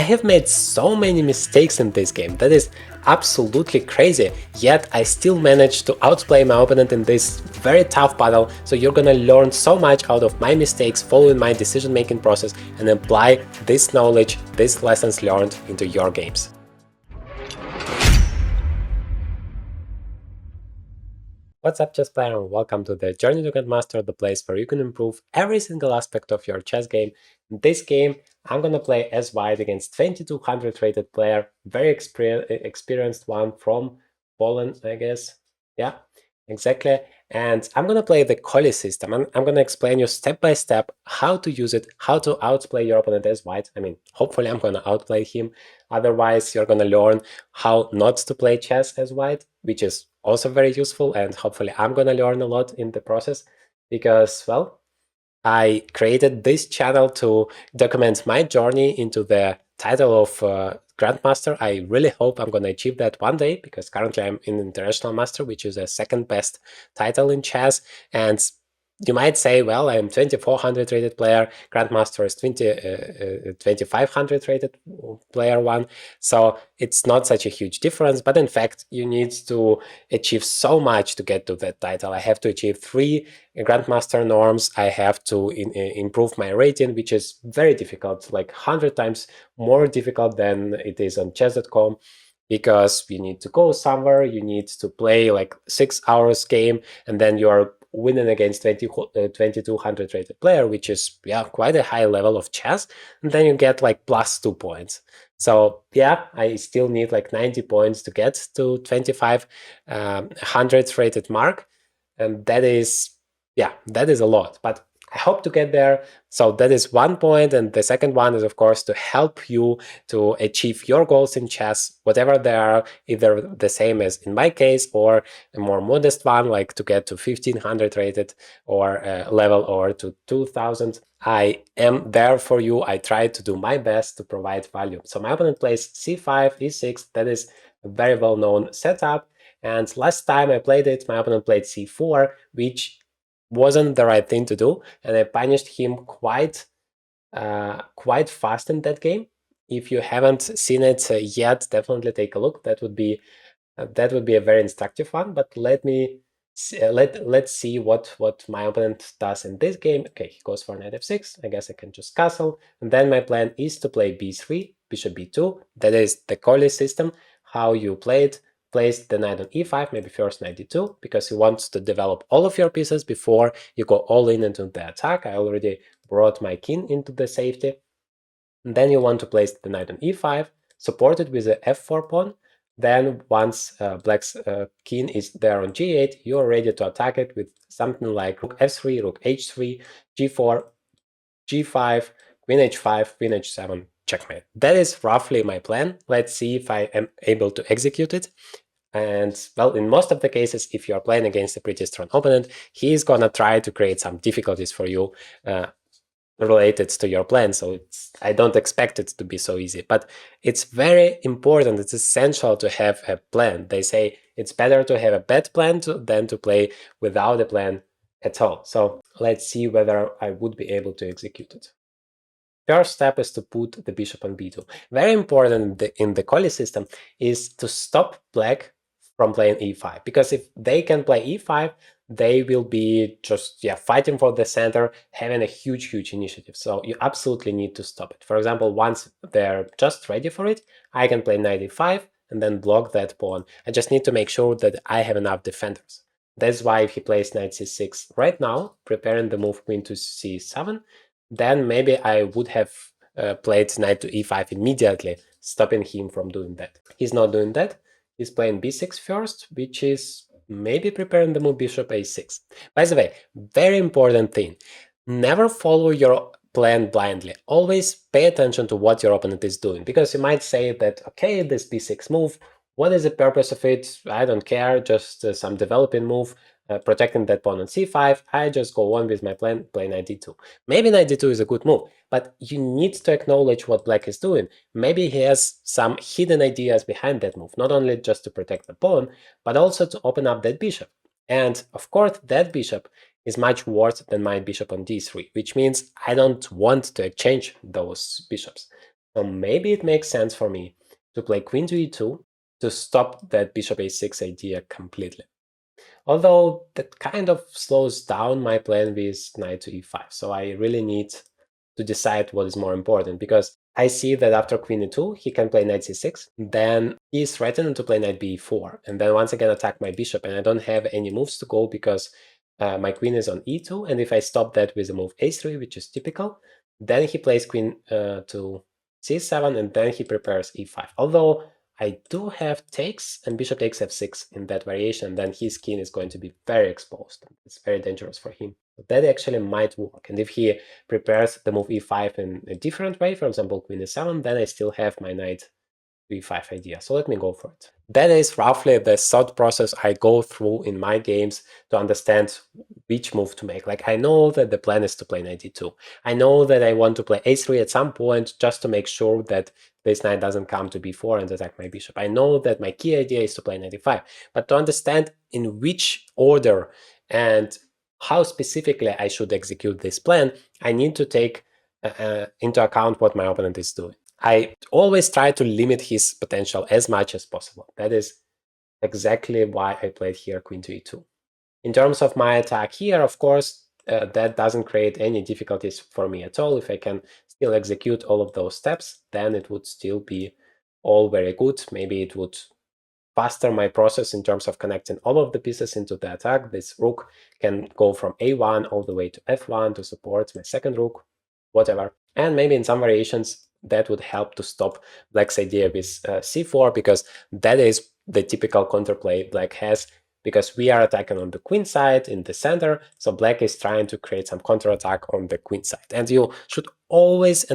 have made so many mistakes in this game, that is absolutely crazy, yet I still managed to outplay my opponent in this very tough battle, so you're gonna learn so much out of my mistakes, following my decision-making process, and apply this knowledge, these lessons learned into your games. What's up, chess player, and welcome to the Journey to Grandmaster, the place where you can improve every single aspect of your chess game. In this game, I'm gonna play as white against 2200 rated player, very experienced one from Poland, I guess. Yeah, exactly. And I'm gonna play the Collie system. I'm gonna explain you step by step how to use it, how to outplay your opponent as white. I mean, hopefully I'm gonna outplay him. Otherwise, you're gonna learn how not to play chess as white, which is also very useful, and hopefully I'm gonna learn a lot in the process because, well, I created this channel to document my journey into the title of Grandmaster. I really hope I'm gonna achieve that one day because currently I'm in International Master, which is the second best title in chess. And you might say, well, I'm 2400 rated player, Grandmaster is 2500 rated player one, so it's not such a huge difference, but in fact you need to achieve so much to get to that title. I have to achieve 3 Grandmaster norms, I have to improve my rating, which is very difficult, like 100 times more difficult than it is on chess.com, because you need to go somewhere, you need to play like 6 hours game, and then you are winning against 2200 rated player, which is, yeah, quite a high level of chess, and then you get like +2 points. So yeah, I still need like 90 points to get to 2500 rated mark, and that is, yeah, that is a lot, but I hope to get there. So that is one point, and the second one is, of course, to help you to achieve your goals in chess, whatever they are, either the same as in my case or a more modest one, like to get to 1500 rated or level, or to 2000. I am there for you. I try to do my best to provide value. So my opponent plays c5, e6. That is a very well-known setup. And last time I played it, my opponent played c4, which wasn't the right thing to do, and I punished him quite fast in that game. If you haven't seen it yet, definitely take a look. That would be a very instructive one. But let's see what my opponent does in this game. Okay, he goes for knight f6. I guess I can just castle, and then my plan is to play b3, bishop b2. That is the Collie system, how you play it. Place the knight on e5, maybe first knight d2, because you want to develop all of your pieces before you go all in into the attack. I already brought my king into the safety. And then you want to place the knight on e5, supported with the f4 pawn. Then once black's king is there on g8, you're ready to attack it with something like rook f3, rook h3, g4, g5, queen h5, queen h7, checkmate. That is roughly my plan. Let's see if I am able to execute it. And, well, in most of the cases, if you are playing against a pretty strong opponent, he is gonna try to create some difficulties for you related to your plan. So I don't expect it to be so easy, but it's very important, it's essential to have a plan. They say it's better to have a bad plan than to play without a plan at all. So let's see whether I would be able to execute it. First step is to put the bishop on b2. Very important in the Collie system is to stop black from playing e5, because if they can play e5, they will be just, yeah, fighting for the center, having a huge initiative. So you absolutely need to stop it. For example, once they're just ready for it, I can play knight e5 and then block that pawn. I just need to make sure that I have enough defenders. That's why if he plays knight c6 right now, preparing the move queen to c7, then maybe I would have played knight to e5 immediately, stopping him from doing that. He's not doing that. He's playing b6 first, which is maybe preparing the move bishop a6. By the way, very important thing, never follow your plan blindly. Always pay attention to what your opponent is doing, because you might say that, okay, this b6 move, what is the purpose of it? I don't care, just some developing move, protecting that pawn on c5. I just go on with my plan, play knight d2. Maybe knight d2 is a good move, but you need to acknowledge what black is doing. Maybe he has some hidden ideas behind that move, not only just to protect the pawn, but also to open up that bishop. And of course, that bishop is much worse than my bishop on d3, which means I don't want to exchange those bishops. So maybe it makes sense for me to play queen to e2 to stop that bishop a6 idea completely. Although that kind of slows down my plan with knight to e5. So I really need to decide what is more important, because I see that after queen e2, he can play knight c6, then he is threatened to play knight b4, and then once again attack my bishop, and I don't have any moves to go because my queen is on e2, and if I stop that with a move a3, which is typical, then he plays queen to c7, and then he prepares e5. Although I do have takes and bishop takes f6 in that variation, then his king is going to be very exposed. It's very dangerous for him. But that actually might work. And if he prepares the move e5 in a different way, for example, queen e7, then I still have my knight e5 idea. So let me go for it. That is roughly the thought process I go through in my games to understand which move to make. Like, I know that the plan is to play knight e2. I know that I want to play a3 at some point just to make sure that this knight doesn't come to b4 and attack my bishop. I know that my key idea is to play knight e5. But to understand in which order and how specifically I should execute this plan, I need to take into account what my opponent is doing. I always try to limit his potential as much as possible. That is exactly why I played here queen to e2. In terms of my attack here, of course, that doesn't create any difficulties for me at all. If I can still execute all of those steps, then it would still be all very good. Maybe it would faster my process in terms of connecting all of the pieces into the attack. This rook can go from a1 all the way to f1 to support my second rook, whatever. And maybe in some variations, that would help to stop black's idea with c4, because that is the typical counterplay black has, because we are attacking on the queen side in the center, so black is trying to create some counterattack on the queen side. And you should always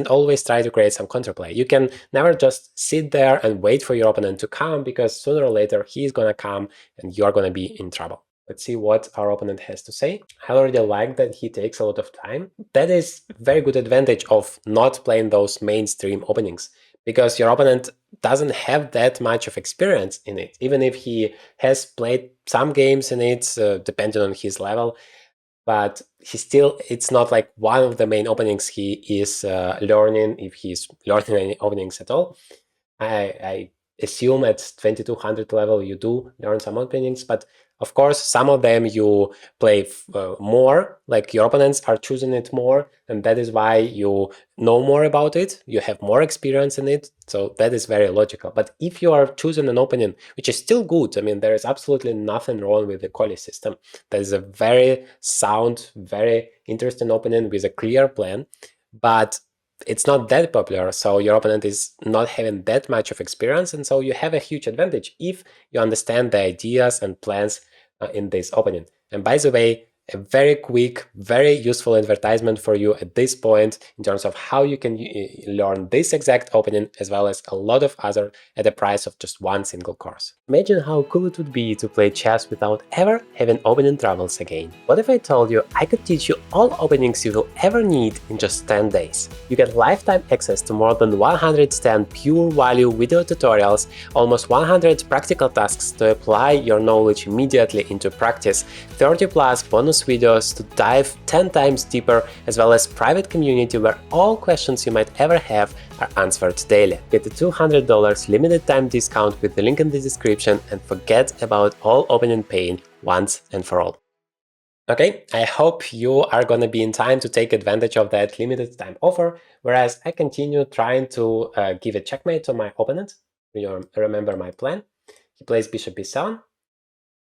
try to create some counterplay. You can never just sit there and wait for your opponent to come, because sooner or later he's gonna come and you're gonna be in trouble. Let's see what our opponent has to say. I already like that he takes a lot of time. That is a very good advantage of not playing those mainstream openings, because your opponent doesn't have that much of experience in it. Even if he has played some games in it, depending on his level, but it's not like one of the main openings he is learning, if he's learning any openings at all. I assume at 2200 level you do learn some openings, but of course some of them you play more, like your opponents are choosing it more, and that is why you know more about it, you have more experience in it, so that is very logical. But if you are choosing an opening which is still good, I mean, there is absolutely nothing wrong with the Collie system. That is a very sound, very interesting opening with a clear plan, but it's not that popular, so your opponent is not having that much of experience, and so you have a huge advantage if you understand the ideas and plans in this opening. And by the way, a very quick, very useful advertisement for you at this point in terms of how you can learn this exact opening, as well as a lot of other, at the price of just one single course. Imagine how cool it would be to play chess without ever having opening troubles again. What if I told you I could teach you all openings you will ever need in just 10 days? You get lifetime access to more than 110 pure value video tutorials, almost 100 practical tasks to apply your knowledge immediately into practice, 30 plus bonus videos to dive 10 times deeper, as well as private community where all questions you might ever have are answered daily. Get a $200 limited time discount with the link in the description, and forget about all opening pain once and for all. Okay, I hope you are gonna be in time to take advantage of that limited time offer, whereas I continue trying to give a checkmate to my opponent. You remember my plan. He plays bishop b7.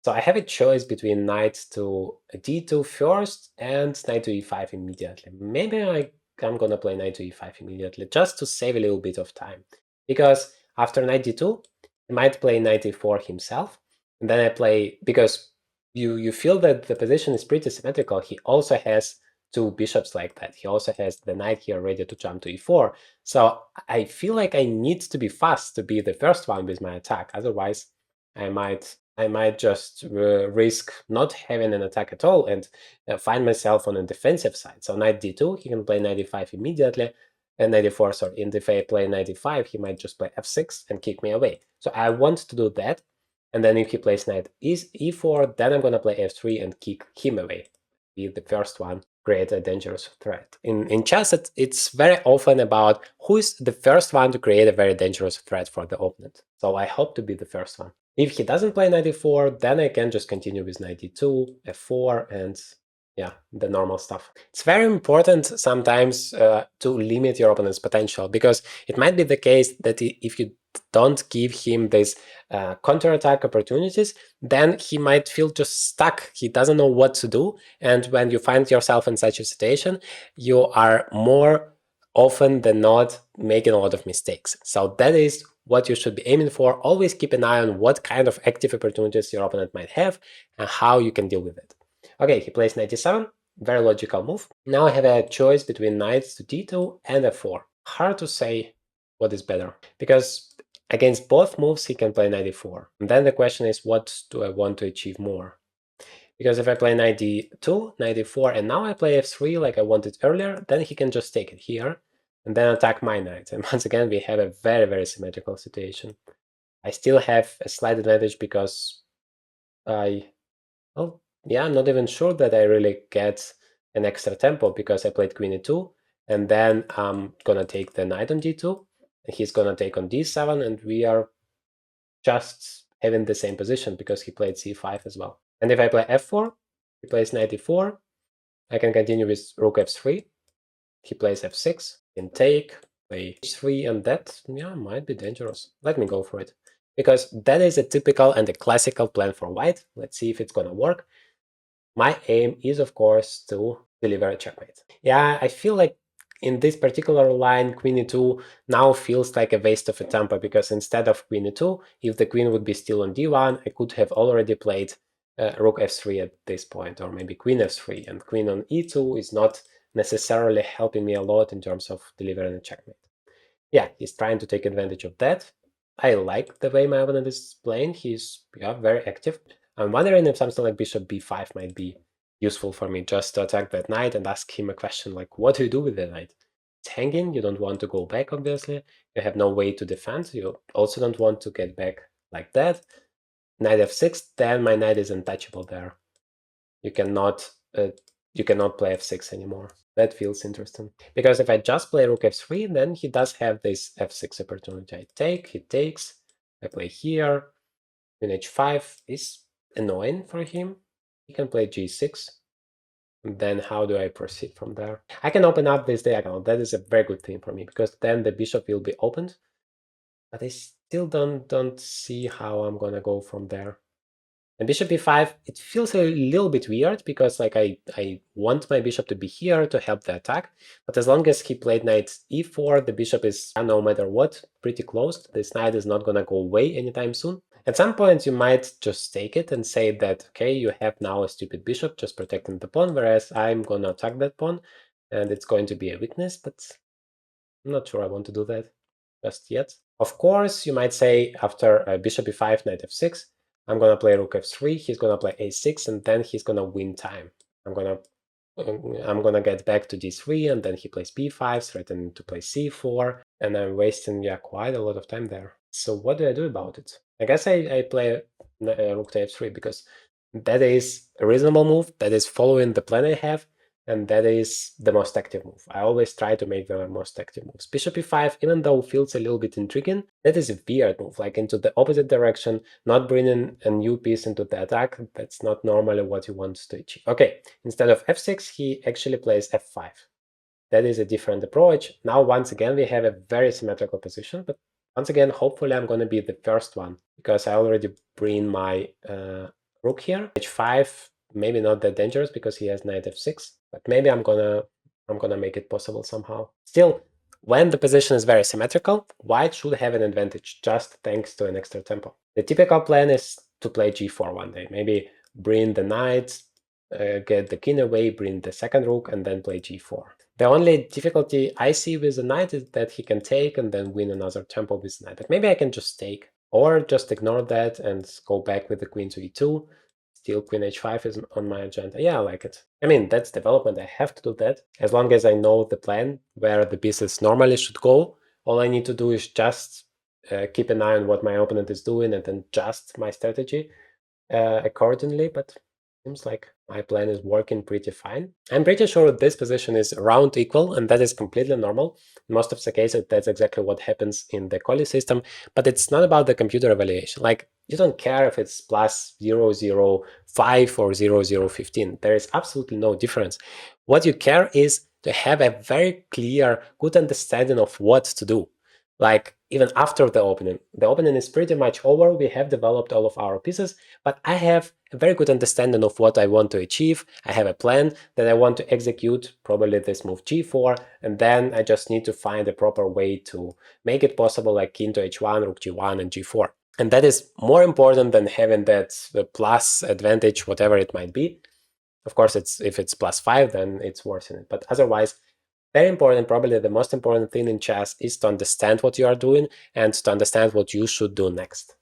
So I have a choice between knight to d2 first and knight to e5 immediately. Maybe I'm gonna play knight to e5 immediately, just to save a little bit of time. Because after knight d2, he might play knight e4 himself, and then I play, because you feel that the position is pretty symmetrical. He also has two bishops like that. He also has the knight here ready to jump to e4. So I feel like I need to be fast to be the first one with my attack. Otherwise, I might just risk not having an attack at all and find myself on a defensive side. So knight d2, he can play knight e5 immediately, and knight e4, sorry. And if I play knight e5, he might just play f6 and kick me away. So I want to do that. And then if he plays knight e4, then I'm going to play f3 and kick him away, be the first one create a dangerous threat. In chess, it's very often about who is the first one to create a very dangerous threat for the opponent. So I hope to be the first one. If he doesn't play knight e4, then I can just continue with knight e2, f4, and yeah, the normal stuff. It's very important sometimes to limit your opponent's potential, because it might be the case that if you don't give him these counterattack opportunities, then he might feel just stuck. He doesn't know what to do. And when you find yourself in such a situation, you are more often than not making a lot of mistakes. So that is what you should be aiming for. Always keep an eye on what kind of active opportunities your opponent might have and how you can deal with it. Okay, he plays knight e7, very logical move. Now I have a choice between knights to d2 and f4. Hard to say what is better, because against both moves he can play knight e4. And then the question is, what do I want to achieve more? Because if I play knight d2, knight e4, and now I play f3 like I wanted earlier, then he can just take it here and then attack my knight. And once again, we have a very, very symmetrical situation. I still have a slight advantage because well, yeah, I'm not even sure that I really get an extra tempo, because I played queen e2, and then I'm gonna take the knight on d2, and he's gonna take on d7, and we are just having the same position because he played c5 as well. And if I play f4, he plays knight e4, I can continue with rook f3, he plays f6, can take, play h3, and that, yeah, might be dangerous. Let me go for it, because that is a typical and a classical plan for white. Let's see if it's gonna work. My aim is, of course, to deliver a checkmate. Yeah, I feel like in this particular line, queen e2 now feels like a waste of a tempo, because instead of queen e2, if the queen would be still on d1, I could have already played rook f3 at this point, or maybe queen f3, and queen on e2 is not necessarily helping me a lot in terms of delivering a checkmate. Yeah, he's trying to take advantage of that. I like the way my opponent is playing. He's very active. I'm wondering if something like bishop b5 might be useful for me, just to attack that knight and ask him a question like, what do you do with the knight? It's hanging, you don't want to go back, obviously. You have no way to defend. You also don't want to get back like that. Knight f6, then my knight is untouchable there. You cannot play f6 anymore. That feels interesting. Because if I just play rook f3, then he does have this f6 opportunity. I take, he takes, I play here. Queen h5 is annoying for him. He can play g6. And then how do I proceed from there? I can open up this diagonal. That is a very good thing for me, because then the bishop will be opened. But I still don't see how I'm gonna go from there. And bishop e5, it feels a little bit weird, because like I want my bishop to be here to help the attack, but as long as he played knight e4, the bishop is, no matter what, pretty closed. This knight is not gonna go away anytime soon. At some point you might just take it and say that, okay, you have now a stupid bishop just protecting the pawn, whereas I'm gonna attack that pawn, and it's going to be a weakness, but I'm not sure I want to do that just yet. Of course, you might say after bishop e5, knight f6, I'm gonna play rook f3, he's gonna play a6, and then he's gonna win time. I'm gonna get back to d3, and then he plays b5, threatening to play c4, and I'm wasting quite a lot of time there. So what do I do about it? I guess I play rook to f3, because that is a reasonable move, that is following the plan I have, and that is the most active move. I always try to make the most active moves. Bishop e5, even though feels a little bit intriguing, that is a weird move, like into the opposite direction, not bringing a new piece into the attack. That's not normally what you want to achieve. Okay, instead of f6, he actually plays f5. That is a different approach. Now, once again, we have a very symmetrical position, but once again, hopefully I'm going to be the first one, because I already bring my rook here. h5, maybe not that dangerous because he has knight f6, but maybe I'm gonna make it possible somehow. Still, when the position is very symmetrical, white should have an advantage just thanks to an extra tempo. The typical plan is to play g4 one day, maybe bring the knight, get the king away, bring the second rook, and then play g4. The only difficulty I see with the knight is that he can take and then win another tempo with the knight. But maybe I can just take, or just ignore that and go back with the queen to e2. Still queen h5 is on my agenda. Yeah, I like it. I mean, that's development. I have to do that. As long as I know the plan where the pieces normally should go, all I need to do is just keep an eye on what my opponent is doing and then adjust my strategy accordingly. But Seems like my plan is working pretty fine. I'm pretty sure this position is round equal, and that is completely normal. In most of the cases, that's exactly what happens in the Collie system, but it's not about the computer evaluation. Like, you don't care if it's plus 0.005 or 0.015. There is absolutely no difference. What you care is to have a very clear, good understanding of what to do. Like, even after the opening is pretty much over. We have developed all of our pieces, but I have a very good understanding of what I want to achieve. I have a plan that I want to execute, probably this move g4, and then I just need to find a proper way to make it possible, like king to h1, rook g1, and g4. And that is more important than having that plus advantage, whatever it might be. Of course, if it's +5, then it's worse in it. But otherwise, very important, probably the most important thing in chess is to understand what you are doing and to understand what you should do next.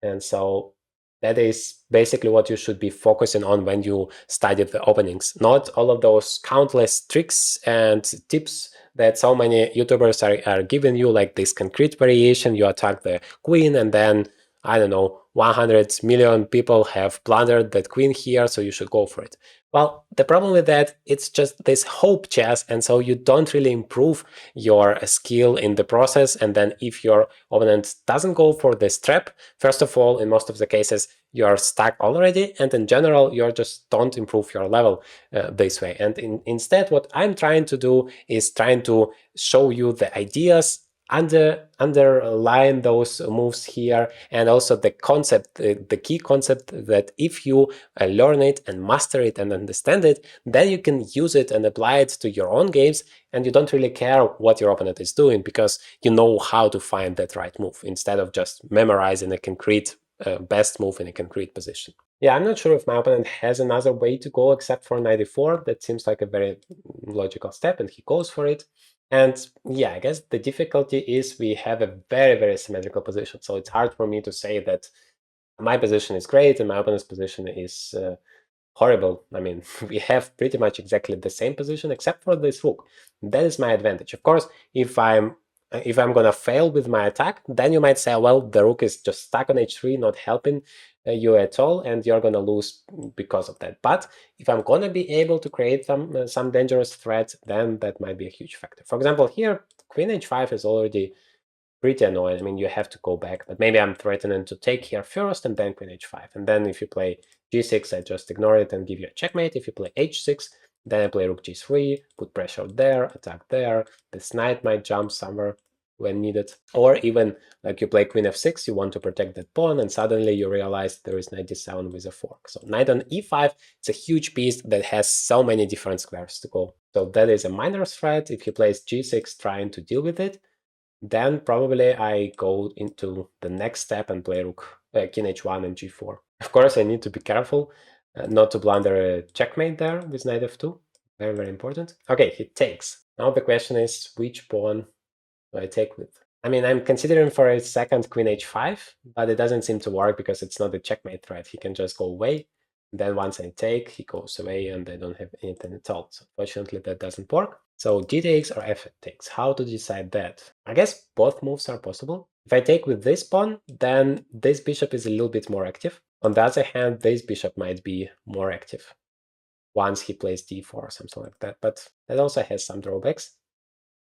And so that is basically what you should be focusing on when you study the openings. Not all of those countless tricks and tips that so many YouTubers are giving you, like this concrete variation. You attack the queen and then, I don't know, 100 million people have plundered that queen here, so you should go for it. Well, the problem with that, it's just this hope chess, and so you don't really improve your skill in the process. And then if your opponent doesn't go for this trap, first of all, in most of the cases, you're stuck already, and in general, you just don't improve your level this way. And instead, what I'm trying to do is trying to show you the ideas, underline those moves here, and also the concept, the key concept, that if you learn it and master it and understand it, then you can use it and apply it to your own games, and you don't really care what your opponent is doing because you know how to find that right move instead of just memorizing a concrete best move in a concrete position. Yeah, I'm not sure if my opponent has another way to go except for 94. That seems like a very logical step, and he goes for it. And yeah, I guess the difficulty is we have a very, very symmetrical position. So it's hard for me to say that my position is great and my opponent's position is horrible. I mean, we have pretty much exactly the same position except for this rook. That is my advantage. Of course, if I'm gonna fail with my attack, then you might say, well, the rook is just stuck on h3, not helping you at all, and you're gonna lose because of that. But if I'm gonna be able to create some dangerous threat, then that might be a huge factor. For example, here, queen h5 is already pretty annoying. I mean, you have to go back, but maybe I'm threatening to take here first and then queen h5. And then if you play g6, I just ignore it and give you a checkmate. If you play h6, then I play rook g3, put pressure there, attack there. This knight might jump somewhere when needed. Or even like you play queen f6, you want to protect that pawn, and suddenly you realize there is knight d7 with a fork. So knight on e5, it's a huge piece that has so many different squares to go. So that is a minor threat. If he plays g6 trying to deal with it, then probably I go into the next step and play rook, king h1 and g4. Of course, I need to be careful not to blunder a checkmate there with knight f2. Very, very important. Okay, he takes. Now the question is, which pawn do I take with? I mean, I'm considering for a second queen h5, but it doesn't seem to work because it's not a checkmate threat. He can just go away. Then once I take, he goes away and I don't have anything at all. So fortunately, that doesn't work. So d takes or f takes. How to decide that? I guess both moves are possible. If I take with this pawn, then this bishop is a little bit more active. On the other hand, this bishop might be more active once he plays d4 or something like that. But that also has some drawbacks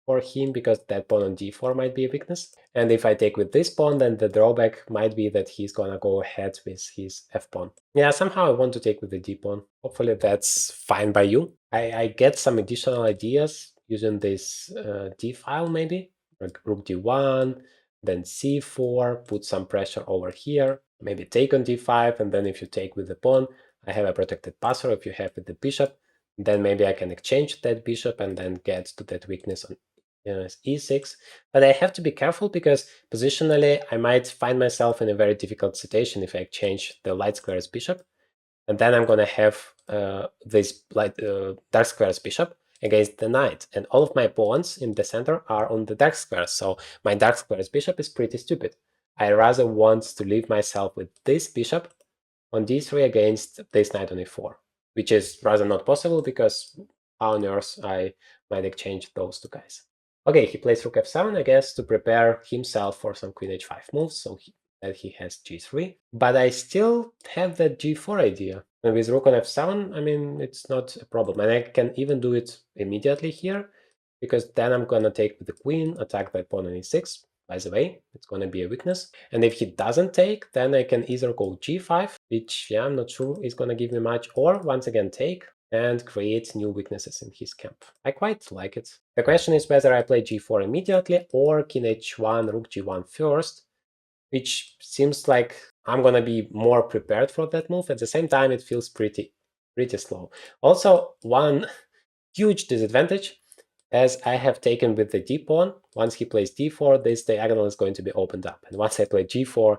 for him because that pawn on d4 might be a weakness. And if I take with this pawn, then the drawback might be that he's gonna go ahead with his f-pawn. Yeah, somehow I want to take with the d-pawn. Hopefully that's fine by you. I get some additional ideas using this d-file maybe, like rook d1, then c4, put some pressure over here, maybe take on d5, and then if you take with the pawn, I have a protected passer. If you have with the bishop, then maybe I can exchange that bishop and then get to that weakness on e6, but I have to be careful because positionally I might find myself in a very difficult situation if I exchange the light squares bishop, and then I'm gonna have this dark squares bishop against the knight, and all of my pawns in the center are on the dark squares, so my dark squares bishop is pretty stupid. I rather want to leave myself with this bishop on d3 against this knight on e4, which is rather not possible because how on earth I might exchange those two guys. Okay, he plays rook f7, I guess, to prepare himself for some queen h5 moves, so that he has g3. But I still have that g4 idea. And with rook on f7, I mean, it's not a problem. And I can even do it immediately here, because then I'm going to take with the queen, attack the pawn on e6. By the way, it's going to be a weakness. And if he doesn't take, then I can either go g5, which, yeah, I'm not sure is going to give me much, or once again take and create new weaknesses in his camp. I quite like it. The question is whether I play g4 immediately or king h1, rook g1 first, which seems like I'm gonna be more prepared for that move. At the same time, it feels pretty slow. Also, one huge disadvantage, as I have taken with the d pawn, once he plays d4, this diagonal is going to be opened up. And once I play g4,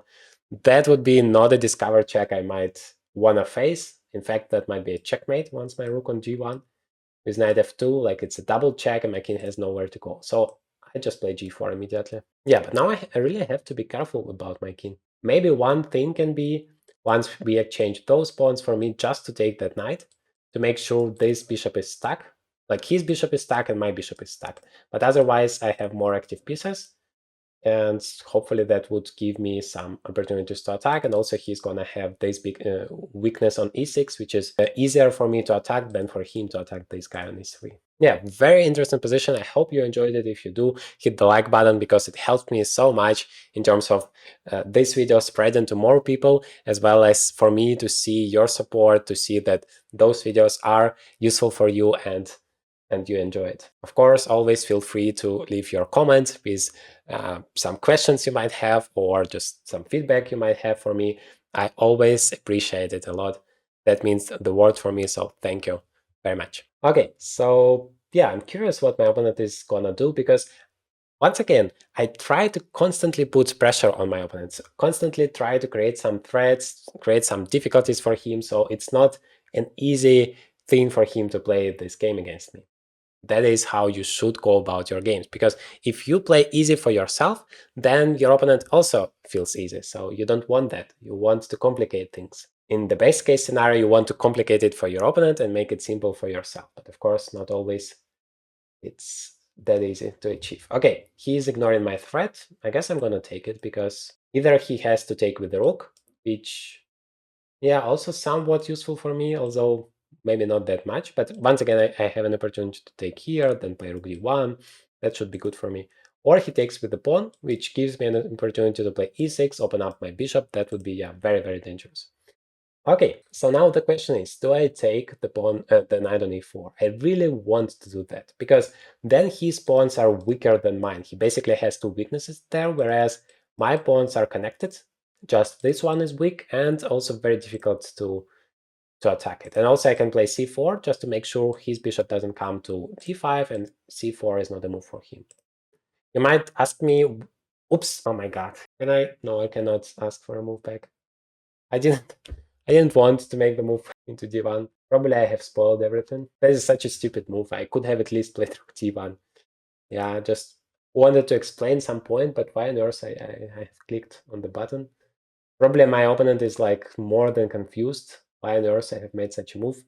that would be not a discover check I might wanna face. In fact, that might be a checkmate once my rook on g1 with knight f2, like it's a double check and my king has nowhere to go. So I just play g4 immediately. Yeah, but now I really have to be careful about my king. Maybe one thing can be, once we exchange those pawns, for me just to take that knight, to make sure this bishop is stuck. Like his bishop is stuck and my bishop is stuck. But otherwise I have more active pieces, and hopefully that would give me some opportunities to attack. And also he's gonna have this big weakness on e6, which is easier for me to attack than for him to attack this guy on e3. Yeah, very interesting position. I hope you enjoyed it. If you do, hit the like button, because it helped me so much in terms of this video spreading to more people, as well as for me to see your support, to see that those videos are useful for you and you enjoy it. Of course, always feel free to leave your comments with some questions you might have, or just some feedback you might have for me. I always appreciate it a lot. That means the world for me, so thank you very much. Okay, so yeah, I'm curious what my opponent is gonna do, because once again, I try to constantly put pressure on my opponents, constantly try to create some threats, create some difficulties for him, so it's not an easy thing for him to play this game against me. That is how you should go about your games, because if you play easy for yourself, then your opponent also feels easy. So you don't want that. You want to complicate things. In the best case scenario, you want to complicate it for your opponent and make it simple for yourself. But of course, not always it's that easy to achieve. Okay, he's ignoring my threat. I guess I'm going to take it, because either he has to take with the rook, which, yeah, also somewhat useful for me, although maybe not that much. But once again, I have an opportunity to take here, then play rook d1. That should be good for me. Or he takes with the pawn, which gives me an opportunity to play e6, open up my bishop. That would be, yeah, very, very dangerous. Okay, so now the question is, do I take the pawn, the knight on e4? I really want to do that, because then his pawns are weaker than mine. He basically has two weaknesses there, whereas my pawns are connected. Just this one is weak and also very difficult to attack it. And also I can play c4 just to make sure his bishop doesn't come to d5, and c4 is not a move for him. You might ask me, oops, oh my god, can I? No, I cannot ask for a move back. I didn't want to make the move into d1. Probably I have spoiled everything. That is such a stupid move. I could have at least played rook d1. Yeah, I just wanted to explain some point, but why on earth I have clicked on the button. Probably my opponent is like more than confused why on earth I have made such a move.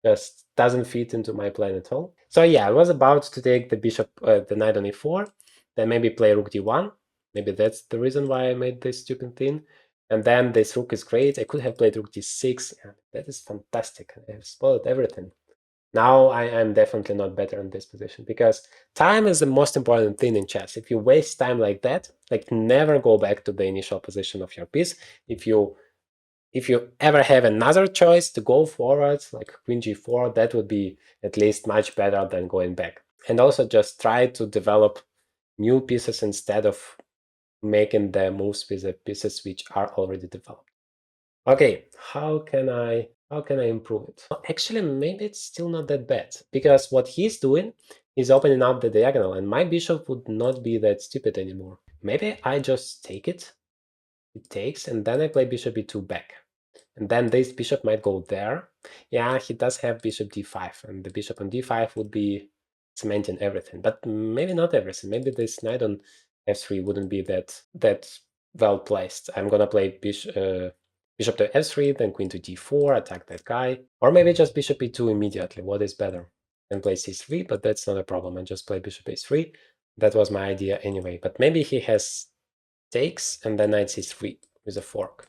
Just doesn't fit into my plan at all. So yeah, I was about to take the bishop, the knight on e4, then maybe play rook d1. Maybe that's the reason why I made this stupid thing. And then this rook is great. I could have played rook d6. Yeah, that is fantastic. I have spoiled everything. Now I am definitely not better in this position, because time is the most important thing in chess. If you waste time like that, like never go back to the initial position of your piece. If you ever have another choice to go forward, like queen g4, that would be at least much better than going back. And also just try to develop new pieces instead of making the moves with the pieces which are already developed. Okay, how can I improve it? Well, actually, maybe it's still not that bad, because what he's doing is opening up the diagonal, and my bishop would not be that stupid anymore. Maybe I just take it. It takes, and then I play bishop e2 back. And then this bishop might go there. Yeah, he does have bishop d5, and the bishop on d5 would be cementing everything. But maybe not everything. Maybe this knight on f3 wouldn't be that well placed. I'm gonna play bishop to f3, then queen to d4, attack that guy. Or maybe just bishop e2 immediately. What is better? And play c3, but that's not a problem. I just play bishop a3. That was my idea anyway. But maybe he has takes and then knight c3 with a fork.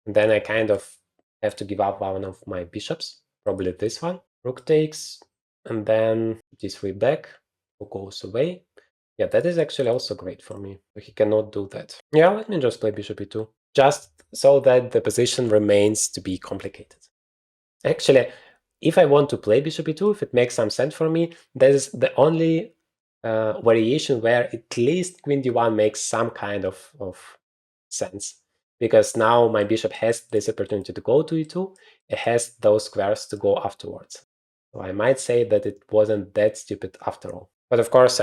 And then I kind of I have to give up one of my bishops, probably this one. Rook takes, and then d3 back, rook goes away. Yeah, that is actually also great for me. He cannot do that. Yeah, let me just play bishop e2, just so that the position remains to be complicated. Actually, if I want to play bishop e2, if it makes some sense for me, that is the only variation where at least queen d1 makes some kind of sense. Because now my bishop has this opportunity to go to e2, it has those squares to go afterwards. So I might say that it wasn't that stupid after all. But of course,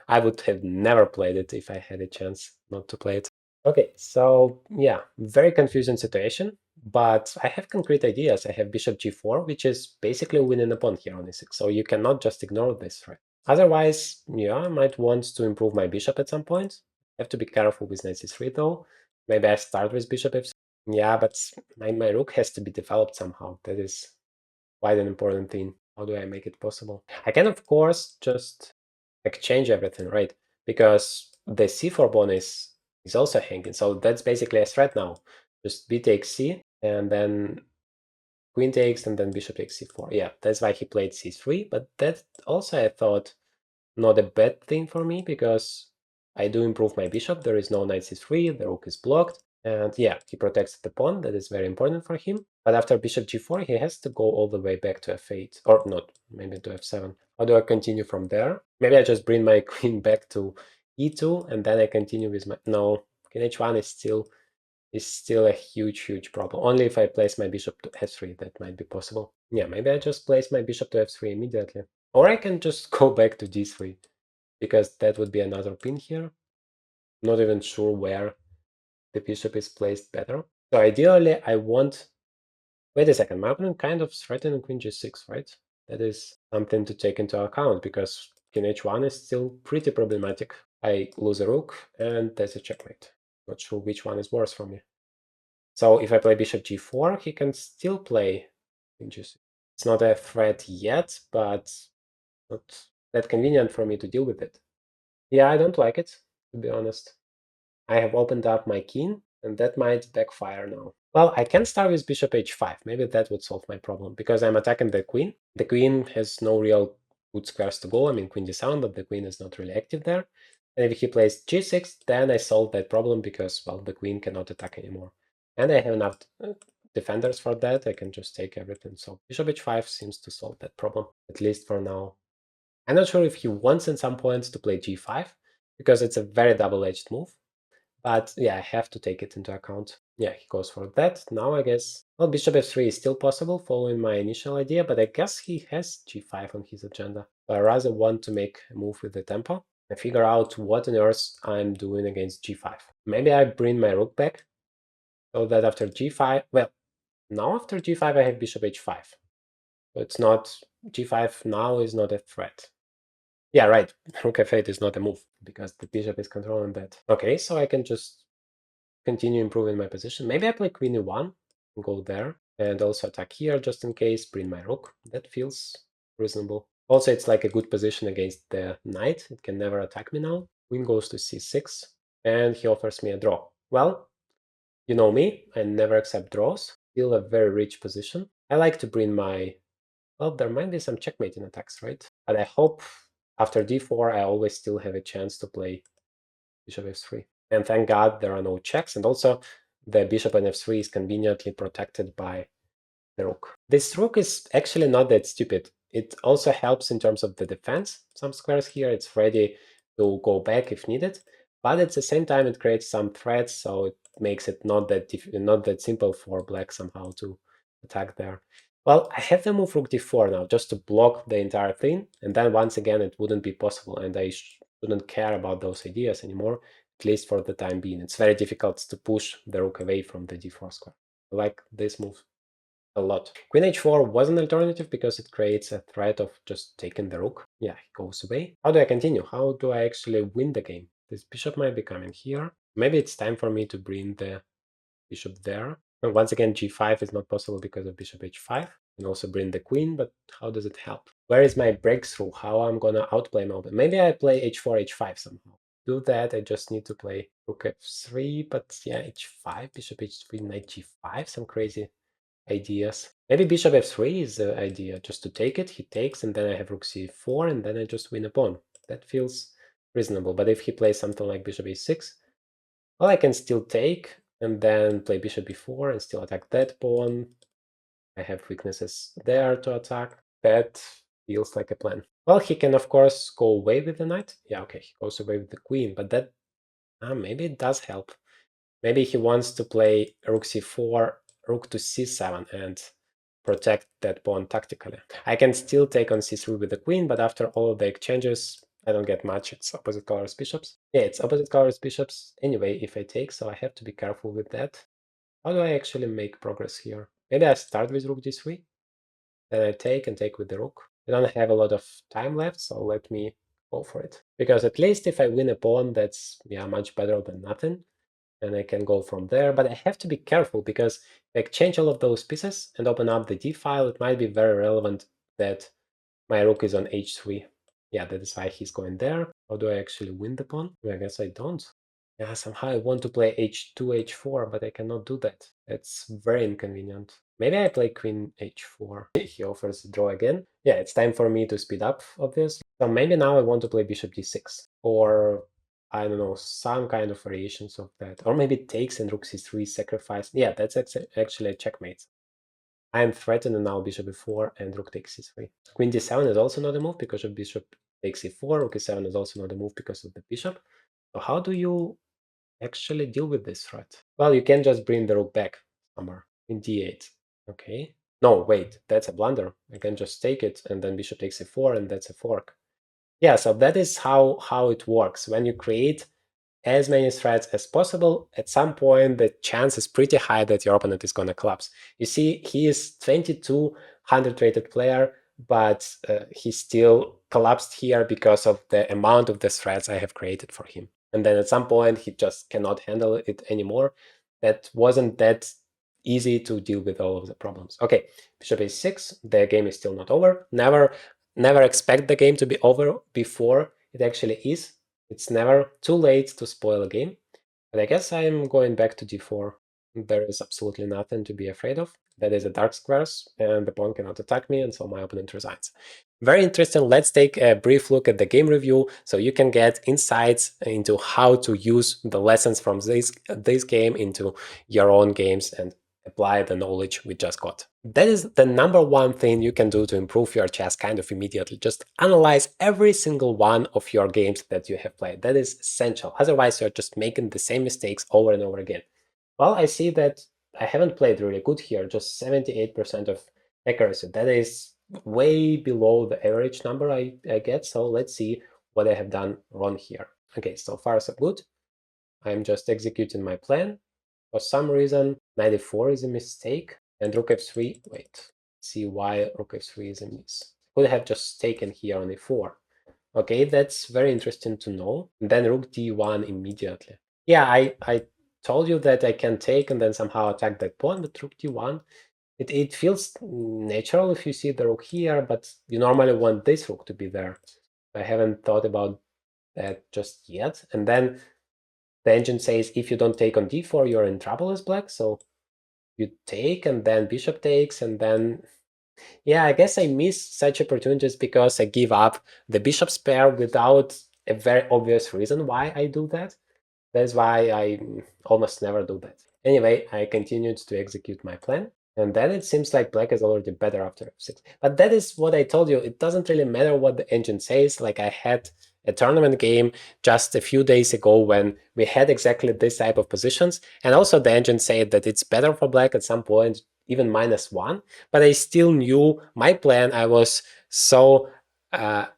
I would have never played it if I had a chance not to play it. Okay, so yeah, very confusing situation, but I have concrete ideas. I have bishop g4, which is basically winning a pawn here on e6, so you cannot just ignore this threat. Otherwise, yeah, I might want to improve my bishop at some point. I have to be careful with knight c3 though. Maybe I start with bishop f3. Yeah, but my rook has to be developed somehow. That is quite an important thing. How do I make it possible? I can, of course, just exchange everything, right? Because the c4 pawn is also hanging. So that's basically a threat now. Just b takes c, and then queen takes, and then bishop takes c4. Yeah, that's why he played c3. But that also, I thought, not a bad thing for me, because I do improve my bishop. There is no knight c3, the rook is blocked. And yeah, he protects the pawn. That is very important for him. But after bishop g4, he has to go all the way back to f8. Or not, maybe to f7. How do I continue from there? Maybe I just bring my queen back to e2, and then I continue with my... No, king h1 is still a huge problem. Only if I place my bishop to f3, that might be possible. Yeah, maybe I just place my bishop to f3 immediately. Or I can just go back to d3, because that would be another pin here. Not even sure where the bishop is placed better. So ideally, I want... Wait a second, my opponent kind of threatening queen g6, right? That is something to take into account, because king h1 is still pretty problematic. I lose a rook, and that's a checkmate. Not sure which one is worse for me. So if I play bishop g4, he can still play queen g6. It's not a threat yet, but not that convenient for me to deal with it. Yeah, I don't like it, to be honest. I have opened up my king, and that might backfire now. Well, I can start with bishop h5. Maybe that would solve my problem, because I'm attacking the queen. The queen has no real good squares to go. I mean, queen d7, but the queen is not really active there. And if he plays g6, then I solve that problem, because, well, the queen cannot attack anymore. And I have enough defenders for that. I can just take everything. So bishop h5 seems to solve that problem, at least for now. I'm not sure if he wants in some points to play g5, because it's a very double-edged move. But yeah, I have to take it into account. Yeah, he goes for that. Now I guess, well, bishop f3 is still possible following my initial idea, but I guess he has g5 on his agenda. But I rather want to make a move with the tempo and figure out what on earth I'm doing against g5. Maybe I bring my rook back, so that after g5, well, now after g5 I have bishop h5. So it's not, g5 now is not a threat. Yeah, right, rook f8 is not a move, because the bishop is controlling that. Okay, so I can just continue improving my position. Maybe I play queen e1 and go there, and also attack here just in case, bring my rook. That feels reasonable. Also, it's like a good position against the knight. It can never attack me now. Queen goes to c6, and he offers me a draw. Well, you know me, I never accept draws. Still a very rich position. I like to bring my... Well, there might be some checkmating attacks, right? But I hope after d4 I always still have a chance to play bishop f3. And thank God there are no checks. And also the bishop on f3 is conveniently protected by the rook. This rook is actually not that stupid. It also helps in terms of the defense. Some squares here, it's ready to go back if needed. But at the same time, it creates some threats, so it makes it not that simple for black somehow to attack there. Well, I have the move rook d4 now, just to block the entire thing, and then once again it wouldn't be possible, and I shouldn't care about those ideas anymore, at least for the time being. It's very difficult to push the rook away from the d4 square. I like this move a lot. Queen h4 was an alternative because it creates a threat of just taking the rook. Yeah, he goes away. How do I continue? How do I actually win the game? This bishop might be coming here. Maybe it's time for me to bring the bishop there. And once again, g5 is not possible because of bishop h5. And also bring the queen, but how does it help? Where is my breakthrough? How I'm gonna outplay my opponent? Maybe I play h4, h5 somehow. Do that, I just need to play rook f3, but yeah, h5, bishop h3, knight g5, some crazy ideas. Maybe bishop f3 is the idea, just to take it. He takes, and then I have rook c4, and then I just win a pawn. That feels reasonable. But if he plays something like bishop a6, well, I can still take, and then play bishop b4 and still attack that pawn. I have weaknesses there to attack. That feels like a plan. Well, he can, of course, go away with the knight. Yeah, okay, he goes away with the queen, but that maybe it does help. Maybe he wants to play rook c4, rook to c7, and protect that pawn tactically. I can still take on c3 with the queen, but after all of the exchanges, I don't get much. It's opposite colors bishops. Yeah, it's opposite colors bishops anyway if I take, so I have to be careful with that. How do I actually make progress here? Maybe I start with rook d3, then I take and take with the rook. I don't have a lot of time left, so let me go for it. Because at least if I win a pawn, that's much better than nothing. And I can go from there, but I have to be careful because if I exchange all of those pieces and open up the d file, it might be very relevant that my rook is on h3. Yeah, that is why he's going there. How do I actually win the pawn? I guess I don't. Yeah, somehow I want to play h2, h4, but I cannot do that. It's very inconvenient. Maybe I play queen h4. He offers a draw again. Yeah, it's time for me to speed up, obviously. So maybe now I want to play bishop d6. Or, I don't know, some kind of variations of that. Or maybe takes and rook c3 sacrifice. Yeah, that's actually a checkmate. I am threatened now bishop e4 and rook takes c3. Queen d7 is also not a move because of bishop takes e4. Rook e7 is also not a move because of the bishop. So how do you actually deal with this threat? Well, you can just bring the rook back somewhere in d8. Okay. No, wait, that's a blunder. I can just take it and then bishop takes e4 and that's a fork. Yeah, so that is how it works. When you create as many threats as possible, at some point the chance is pretty high that your opponent is going to collapse. You see, he is 2200 rated player, but he still collapsed here because of the amount of the threats I have created for him. And then at some point he just cannot handle it anymore. That wasn't that easy to deal with all of the problems. Okay, bishop a6, the game is still not over. Never expect the game to be over before it actually is. It's never too late to spoil a game. But I guess I'm going back to d4. There is absolutely nothing to be afraid of. That is a dark squares, and the pawn cannot attack me, and so my opponent resigns. Very interesting. Let's take a brief look at the game review so you can get insights into how to use the lessons from this game into your own games and apply the knowledge we just got. That is the number one thing you can do to improve your chess kind of immediately. Just analyze every single one of your games that you have played. That is essential. Otherwise, you're just making the same mistakes over and over again. Well, I see that I haven't played really good here, just 78% of accuracy. That is way below the average number I get. So let's see what I have done wrong here. Okay, so far so good. I'm just executing my plan. For some reason, 94 is a mistake, and rook f3, wait, see why rook f3 is a miss. Could have just taken here on e4. Okay, that's very interesting to know. And then rook d1 immediately. Yeah, I told you that I can take and then somehow attack that pawn, but rook d1, it feels natural if you see the rook here, but you normally want this rook to be there. I haven't thought about that just yet. And then the engine says if you don't take on d4, you're in trouble as black. So you take and then bishop takes and then yeah, I guess I miss such opportunities because I give up the bishop's pair without a very obvious reason why I do that. That's why I almost never do that. Anyway, I continued to execute my plan. And then it seems like black is already better after f6. But that is what I told you. It doesn't really matter what the engine says. Like I had a tournament game just a few days ago when we had exactly this type of positions. And also the engine said that it's better for black at some point, even -1. But I still knew my plan. I was so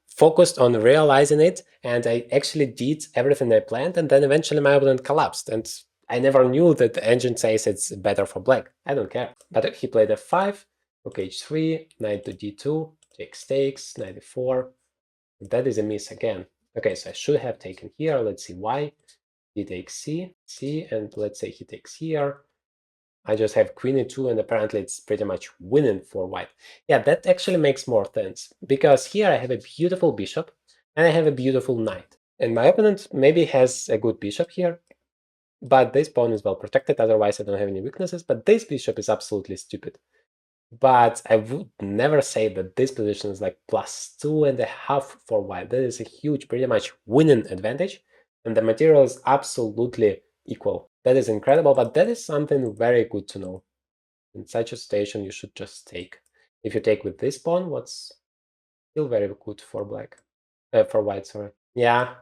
focused on realizing it, and I actually did everything I planned, and then eventually my opponent collapsed. And I never knew that the engine says it's better for black. I don't care. But he played f5, rook h3, knight to d2, takes, knight e4. That is a miss again. Okay, so I should have taken here. Let's see why. He takes c, and let's say he takes here. I just have queen e2, and apparently it's pretty much winning for white. Yeah, that actually makes more sense, because here I have a beautiful bishop, and I have a beautiful knight. And my opponent maybe has a good bishop here, but this pawn is well protected, otherwise I don't have any weaknesses, but this bishop is absolutely stupid. But I would never say that this position is like +2.5 for white. That is a huge, pretty much winning advantage. And the material is absolutely equal. That is incredible, but that is something very good to know. In such a situation, you should just take. If you take with this pawn, what's still very good for black, for white, sorry. Yeah,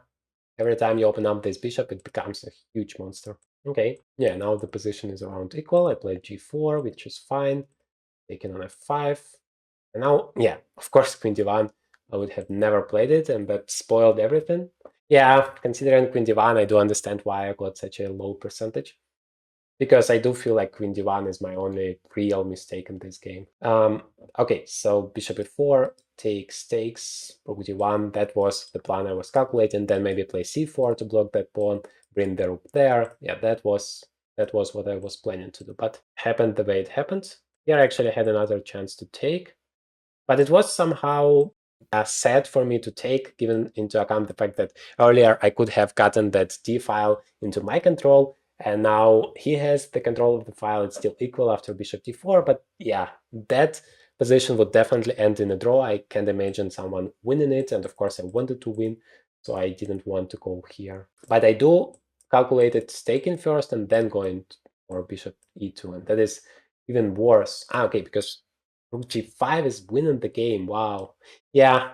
every time you open up this bishop, it becomes a huge monster. Okay, yeah, now the position is around equal. I played g4, which is fine. Taking on f5. And now, yeah, of course, queen d1, I would have never played it, and that spoiled everything. Yeah, considering queen d1, I do understand why I got such a low percentage. Because I do feel like queen d1 is my only real mistake in this game. Okay, so bishop e4 takes rook d1. That was the plan I was calculating. Then maybe play c4 to block that pawn, bring the rook there. Yeah, that was what I was planning to do, but happened the way it happened. Here I actually had another chance to take, but it was somehow sad for me to take, given into account the fact that earlier I could have gotten that d file into my control, and now he has the control of the file. It's still equal after bishop d4, but yeah, that position would definitely end in a draw. I can't imagine someone winning it, and of course I wanted to win, so I didn't want to go here. But I do calculate it taking first and then going for bishop e2, and that is even worse. Okay, because rook g5 is winning the game. Wow. Yeah,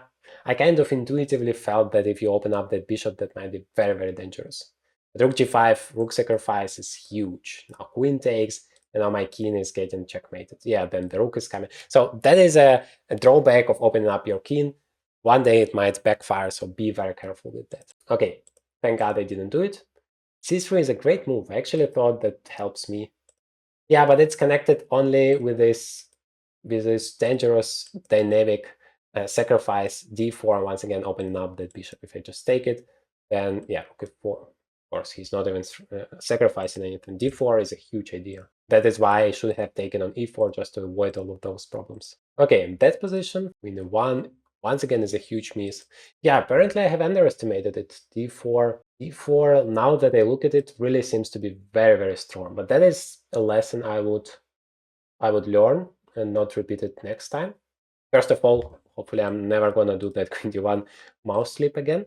I kind of intuitively felt that if you open up that bishop, that might be very, very dangerous. But rook g5, rook sacrifice is huge. Now queen takes, and now my king is getting checkmated. Yeah, then the rook is coming. So that is a drawback of opening up your king. One day it might backfire, so be very careful with that. Okay, thank God I didn't do it. c3 is a great move. I actually thought that helps me. Yeah, but it's connected only with this dangerous dynamic sacrifice d4, once again opening up that bishop. If I just take it, then yeah, rook f4. Of course, he's not even sacrificing anything. d4 is a huge idea. That is why I should have taken on e4 just to avoid all of those problems. Okay, in that position, queen e1, once again, is a huge miss. Yeah, apparently I have underestimated it. d4, now that I look at it, really seems to be very, very strong. But that is a lesson I would learn and not repeat it next time. First of all, hopefully I'm never gonna do that queen d1 mouse slip again.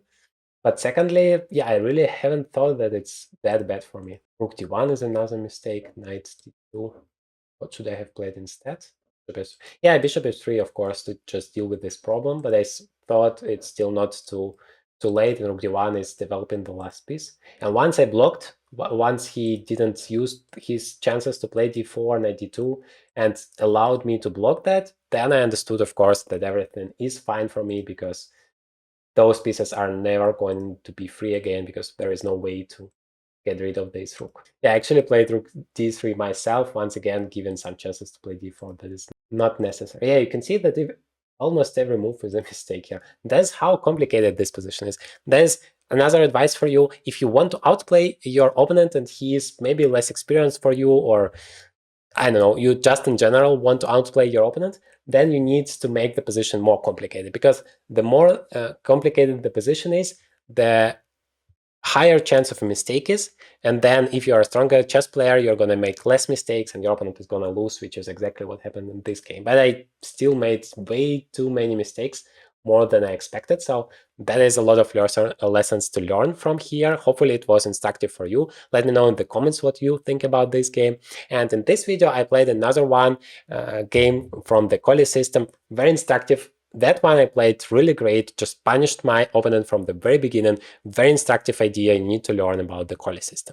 But secondly, yeah, I really haven't thought that it's that bad for me. Rook d1 is another mistake, knight d2. What should I have played instead? Yeah, bishop f3, of course, to just deal with this problem, but I thought it's still not too late, and rook d1 is developing the last piece. And once I blocked, once he didn't use his chances to play d4 and d2 and allowed me to block that, then I understood, of course, that everything is fine for me, because those pieces are never going to be free again, because there is no way to get rid of this rook. Yeah, I actually played rook d3 myself, once again, given some chances to play d4. That is not necessary. Yeah, you can see that almost every move is a mistake here. That's how complicated this position is. There's another advice for you. If you want to outplay your opponent and he is maybe less experienced for you, or I don't know, you just in general want to outplay your opponent, then you need to make the position more complicated, because the more complicated the position is, the higher chance of a mistake is, and then if you're a stronger chess player, you're going to make less mistakes and your opponent is going to lose, which is exactly what happened in this game. But I still made way too many mistakes, more than I expected, so that is a lot of lessons to learn from here. Hopefully it was instructive for you. Let me know in the comments what you think about this game. And in this video I played another one game from the Collie system, very instructive. That one I played really great, just punished my opponent from the very beginning. Very instructive idea. You need to learn about the Collie system.